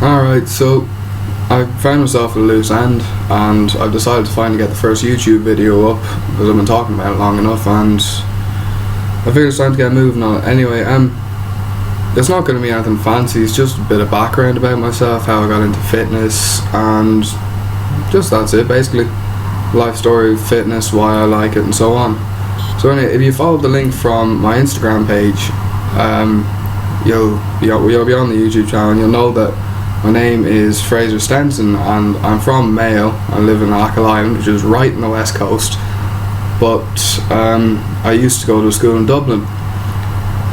Alright, so I found myself at a loose end, and I've decided to finally get the first YouTube video up because I've been talking about it long enough, and I figured it's time to get moving on it. Anyway, it's not going to be anything fancy, it's just a bit of background about myself, how I got into fitness, and just that's it basically. Life story, fitness, why I like it, and so on. So anyway, if you follow the link from my Instagram page, you'll be on the YouTube channel, and you'll know that my name is Fraser Stenson, and I'm from Mayo. I live in Achill Island, which is right in the west coast, but I used to go to school in Dublin,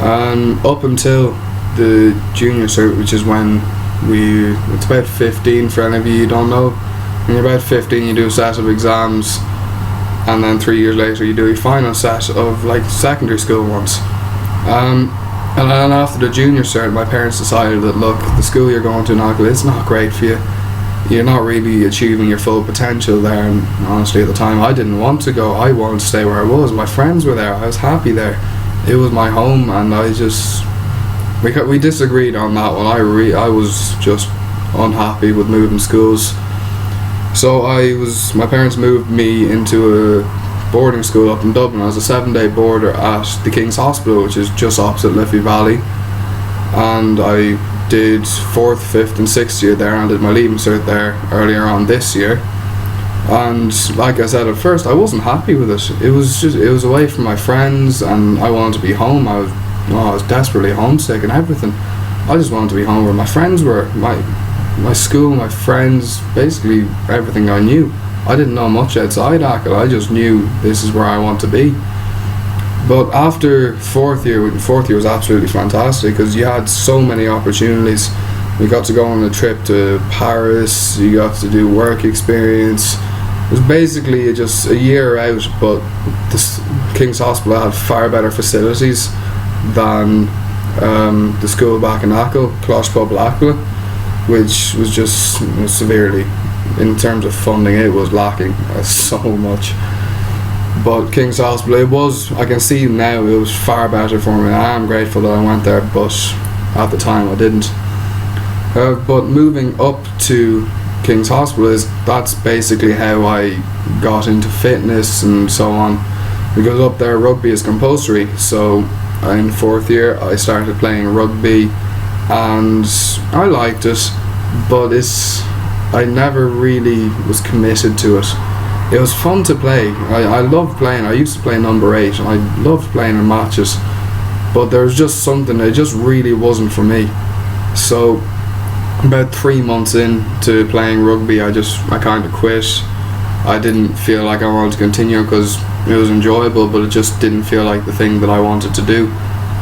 and up until the junior cert, which is when it's about 15 for any of you who don't know. When you're about 15 you do a set of exams, and then 3 years later you do your final set of like secondary school ones. And then after the junior cert, my parents decided that, look, the school you're going to in Achill, it's not great for you. You're not really achieving your full potential there, and honestly at the time I didn't want to go. I wanted to stay where I was. My friends were there, I was happy there. It was my home, and we disagreed on that one. I was just unhappy with moving schools. So my parents moved me into a boarding school up in Dublin. I was a 7-day boarder at the King's Hospital, which is just opposite Liffey Valley, and I did 4th, 5th and 6th year there, and I did my leaving cert there earlier on this year. And like I said, at first I wasn't happy with it. It was away from my friends, and I wanted to be home. I was desperately homesick and everything. I just wanted to be home where my friends were, my school, my friends, basically everything I knew. I didn't know much outside Achill, I just knew this is where I want to be. But after fourth year was absolutely fantastic because you had so many opportunities. We got to go on a trip to Paris, you got to do work experience. It was basically just a year out, but this King's Hospital had far better facilities than the school back in Achill, Closh Club Achill, which was just severely, in terms of funding, it was lacking so much. But King's Hospital, I can see now, it was far better for me. I am grateful that I went there, but at the time I didn't. But moving up to King's Hospital, that's basically how I got into fitness and so on. Because up there rugby is compulsory, so in 4th year I started playing rugby, and I liked it, but I never really was committed to it. It was fun to play. I loved playing. I used to play number 8 and I loved playing in matches, but there was just something, it just really wasn't for me. So about 3 months into playing rugby, I kind of quit. I didn't feel like I wanted to continue because it was enjoyable, but it just didn't feel like the thing that I wanted to do.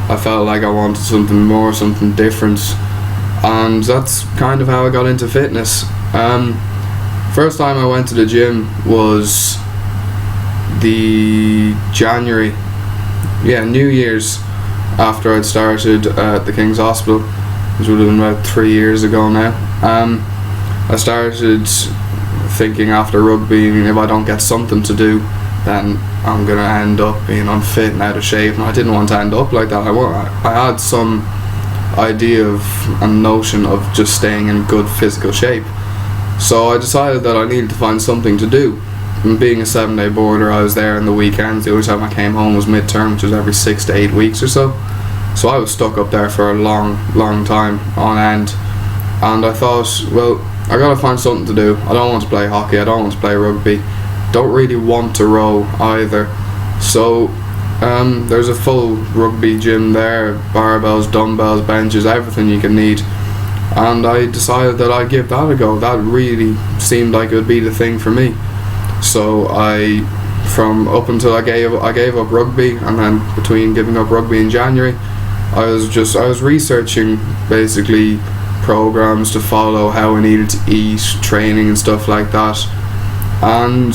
I felt like I wanted something more, something different, and that's kind of how I got into fitness. First time I went to the gym was the January, New Year's, after I'd started at the King's Hospital, which would have been about 3 years ago now. I started thinking after rugby, if I don't get something to do, then I'm going to end up being unfit and out of shape, and I didn't want to end up like that. I had some idea of a notion of just staying in good physical shape. So I decided that I needed to find something to do. And being a 7-day boarder, I was there on the weekends. The only time I came home was midterm, which was every 6 to 8 weeks or so. So I was stuck up there for a long time on end. And I thought, well, I gotta find something to do. I don't want to play hockey, I don't want to play rugby, don't really want to row either. So there's a full rugby gym there, barbells, dumbbells, benches, everything you can need. And I decided that I'd give that a go. That really seemed like it would be the thing for me. So up until I gave up rugby, and then between giving up rugby in January, I was researching basically programs to follow, how I needed to eat, training and stuff like that. And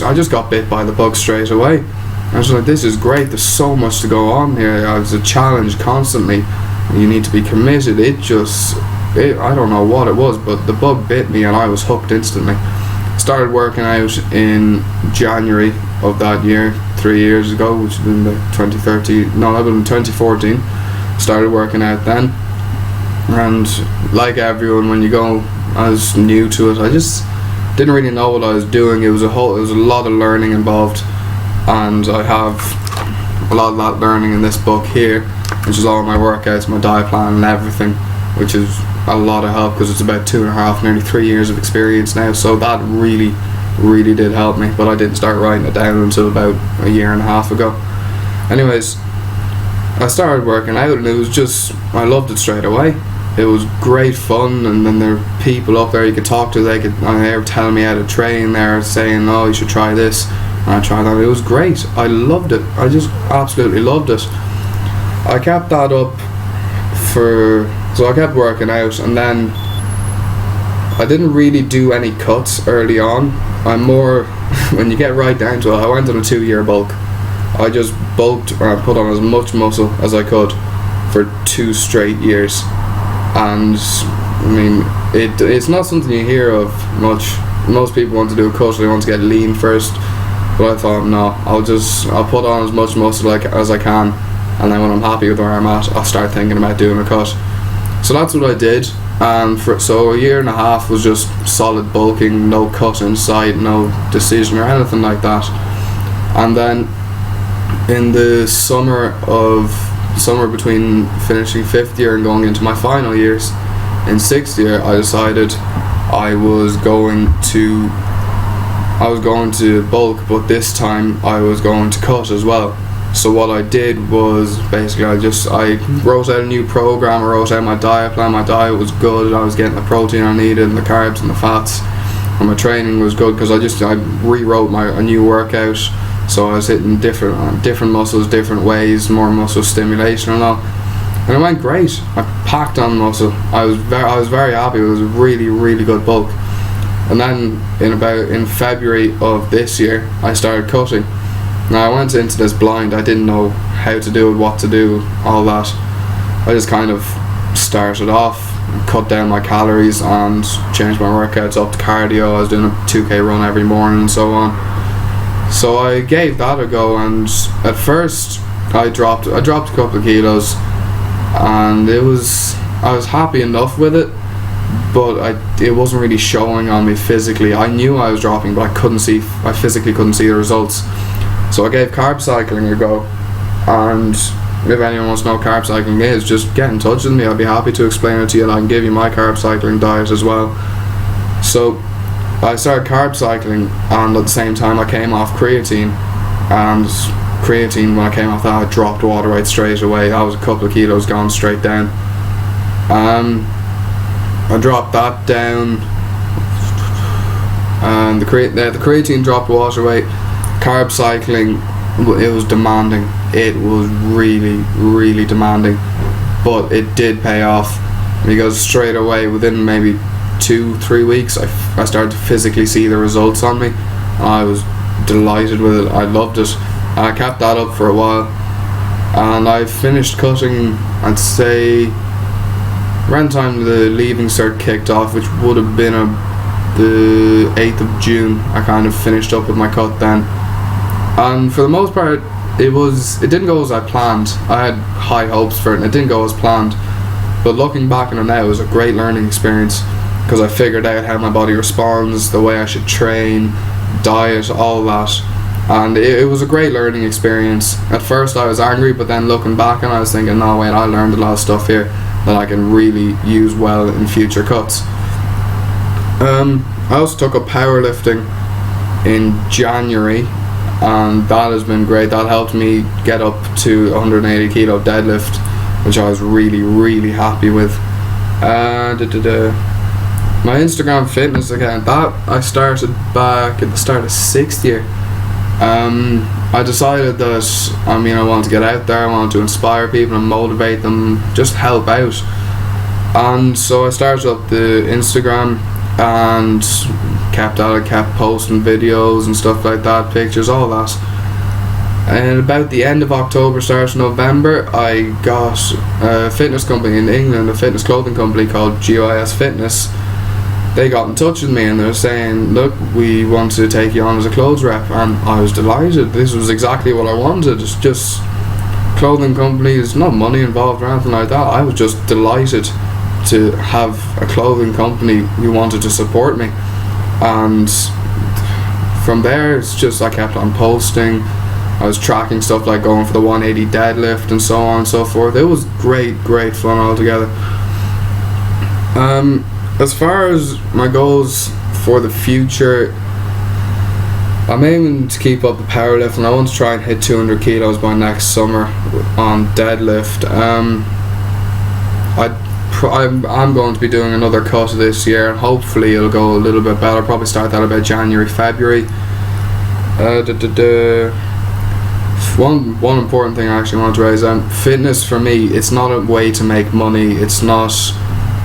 I just got bit by the bug straight away. I was like, this is great, there's so much to go on here. It's a challenge constantly. You need to be committed. I don't know what it was, but the bug bit me and I was hooked instantly. Started working out in January of that year, 3 years ago, which was in 2014. Started working out then, And like everyone, when you go, I was new to it. I just didn't really know what I was doing. It was a lot of learning involved, and I have a lot of that learning in this book here, which is all my workouts, my diet plan, and everything, which is a lot of help because it's about 2.5, nearly 3 years of experience now. So that really did help me, but I didn't start writing it down until about a year and a half ago. Anyways, I started working out, and it was just, I loved it straight away. It was great fun, and then there were people up there you could talk to. They were telling me how to train. They were saying, "Oh, you should try this," and I tried that. It was great. I loved it. I just absolutely loved it. I kept that up so I kept working out, and then I didn't really do any cuts early on. I'm more, when you get right down to it, I went on a 2-year bulk. I just bulked and I put on as much muscle as I could for 2 straight years. And I mean, it's not something you hear of much. Most people want to do a cut, they want to get lean first, but I thought, no, I'll put on as much muscle as I can, and then when I'm happy with where I'm at, I'll start thinking about doing a cut. So that's what I did, and so a year and a half was just solid bulking, no cut in sight, no decision or anything like that. And then in the summer between finishing 5th year and going into my final years, in 6th year, I decided I was going to bulk, but this time I was going to cut as well. So what I did was basically I wrote out a new program. I wrote out my diet plan. My diet was good. I was getting the protein I needed and the carbs and the fats, and my training was good because I rewrote a new workout. So I was hitting different muscles, different ways, more muscle stimulation and all, and it went great. I packed on muscle. I was very happy. It was a really good bulk. And then in February of this year, I started cutting. Now I went into this blind. I didn't know how to do it, what to do, all that. I just kind of started off, cut down my calories and changed my workouts up to cardio. I was doing a 2k run every morning and so on. So I gave that a go, and at first I dropped a couple of kilos, and I was happy enough with it, but it wasn't really showing on me physically. I knew I was dropping, but I physically couldn't see the results. So I gave carb cycling a go, and if anyone wants to know what carb cycling is, just get in touch with me. I'd be happy to explain it to you, and I can give you my carb cycling diet as well. So I started carb cycling, and at the same time I came off creatine, and creatine, when I came off that, I dropped water weight straight away. That was a couple of kilos gone straight down. I dropped that down, and the creatine dropped water weight. Carb cycling, it was demanding. It was really demanding, but it did pay off, because straight away, within maybe 2-3 weeks, I started to physically see the results on me. I was delighted with it. I loved it. I kept that up for a while, and I finished cutting, I'd say around the time the Leaving Cert kicked off, which would have been the 8th of June. I kind of finished up with my cut then, and for the most part it didn't go as I planned. I had high hopes for it, and it didn't go as planned, but looking back on it now, it was a great learning experience, because I figured out how my body responds, the way I should train, diet, all that, and it was a great learning experience. At first I was angry, but then looking back, and I was thinking, no wait, I learned a lot of stuff here that I can really use well in future cuts. I also took up powerlifting in January, and that has been great. That helped me get up to 180 kilo deadlift, which I was really happy with. My Instagram fitness account, that I started back at the start of 6th year. I decided that I wanted to get out there, I wanted to inspire people and motivate them, just help out. And so I started up the Instagram and kept at it, kept posting videos and stuff like that, pictures, all that. And about the end of October, start of November, I got a fitness company in England, a fitness clothing company called GIS Fitness. They got in touch with me and they were saying, look, we want to take you on as a clothes rep, and I was delighted. This was exactly what I wanted. It's just clothing companies, no money involved or anything like that. I was just delighted to have a clothing company who wanted to support me, and from there it's just I kept on posting. I was tracking stuff like going for the 180 deadlift and so on and so forth. It was great fun altogether. As far as my goals for the future, I'm aiming to keep up the powerlifting. I want to try and hit 200 kilos by next summer on deadlift. I'm going to be doing another cut this year, and hopefully it'll go a little bit better. I'll probably start that about January, February. One important thing I actually want to raise, fitness for me, it's not a way to make money. It's not,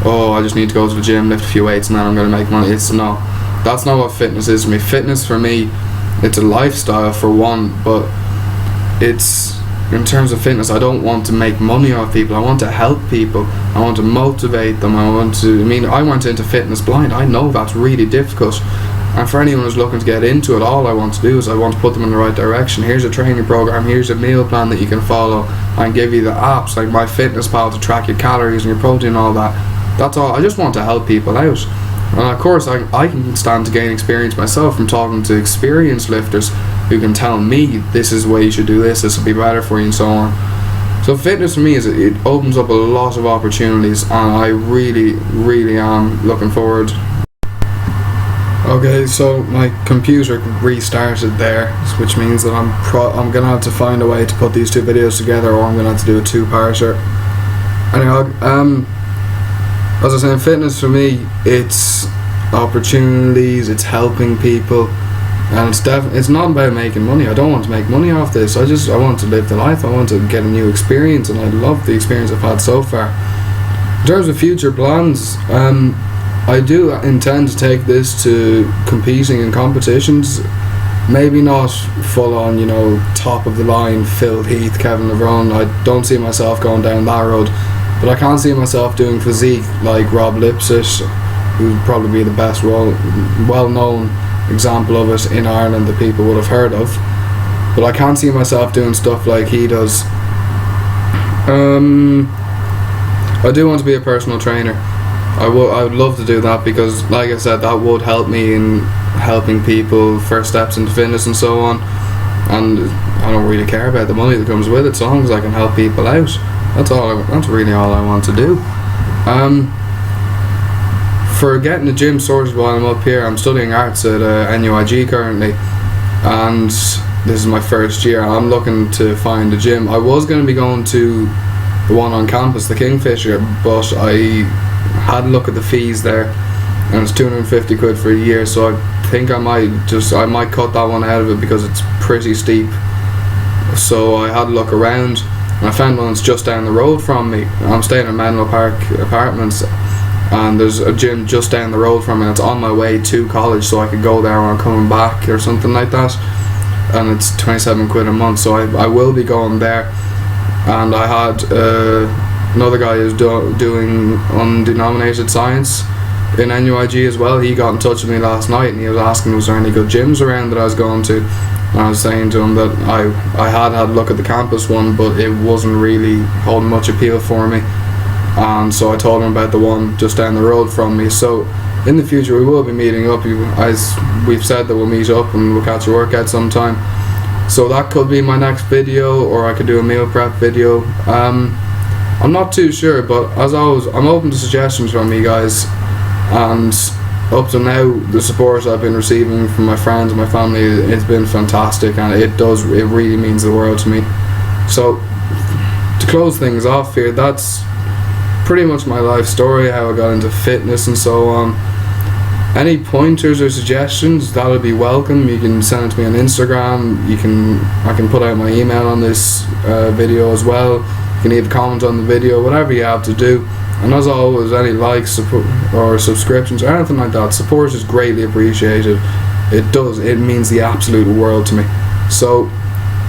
oh, I just need to go to the gym, lift a few weights and then I'm going to make money. That's not what fitness is for me. Fitness for me, it's a lifestyle for one, but it's, in terms of fitness, I don't want to make money off people. I want to help people. I want to motivate them. I went into fitness blind. I know that's really difficult. And for anyone who's looking to get into it, all I want to do is I want to put them in the right direction. Here's a training program, here's a meal plan that you can follow, and give you the apps like MyFitnessPal to track your calories and your protein and all that. That's all. I just want to help people out. And of course I can stand to gain experience myself from talking to experienced lifters who can tell me this is the way you should do this will be better for you and so on. So fitness for me it opens up a lot of opportunities, and I really am looking forward. Okay, so my computer restarted there, which means that I'm gonna have to find a way to put these two videos together, or I'm gonna have to do a two-parter. Anyway, as I was saying, fitness for me, it's opportunities, it's helping people, and it's not about making money. I don't want to make money off this. I want to live the life. I want to get a new experience, and I love the experience I've had so far. In terms of future plans, I do intend to take this to competing in competitions. Maybe not full on, top of the line, Phil Heath, Kevin Levrone. I don't see myself going down that road, but I can see myself doing physique like Rob Lipsett, who would probably be the best well-known example of it in Ireland that people would have heard of. But I can't see myself doing stuff like he does. I do want to be a personal trainer. I would love to do that, because like I said, that would help me in helping people first steps into fitness and so on, and I don't really care about the money that comes with it, so long as I can help people out. That's really all I want to do. For getting the gym sorted while I'm up here, I'm studying arts at NUIG currently, and this is my first year. I'm looking to find a gym. I was going to be going to the one on campus, the Kingfisher, but I had a look at the fees there, and it's 250 quid for a year, so I think I might cut that one out of it because it's pretty steep. So I had a look around, and I found one that's just down the road from me. I'm staying in Menlo Park Apartments, and there's a gym just down the road from me, and it's on my way to college, so I could go there when I'm coming back or something like that, and it's 27 quid a month, so I will be going there. And I had another guy who's doing undenominated science in NUIG as well. He got in touch with me last night, and he was asking was there any good gyms around that I was going to, and I was saying to him that I had a look at the campus one, but it wasn't really holding much appeal for me, and so I told him about the one just down the road from me. So in the future we will be meeting up. As we've said that we'll meet up and we'll catch a workout sometime, so that could be my next video, or I could do a meal prep video. I'm not too sure, but as always, I'm open to suggestions from you guys, and up to now the support I've been receiving from my friends and my family, it's been fantastic, and it really means the world to me. So to close things off here, that's pretty much my life story, how I got into fitness and so on. Any pointers or suggestions, that'll be welcome. You can send it to me on Instagram. I can put out my email on this video as well. You can leave a comment on the video, whatever you have to do. And as always, any likes or subscriptions or anything like that, support is greatly appreciated. It means the absolute world to me. So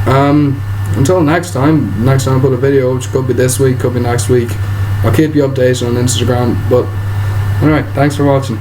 until next time I put a video, which could be this week, could be next week, I'll keep you updated on Instagram. But anyway, thanks for watching.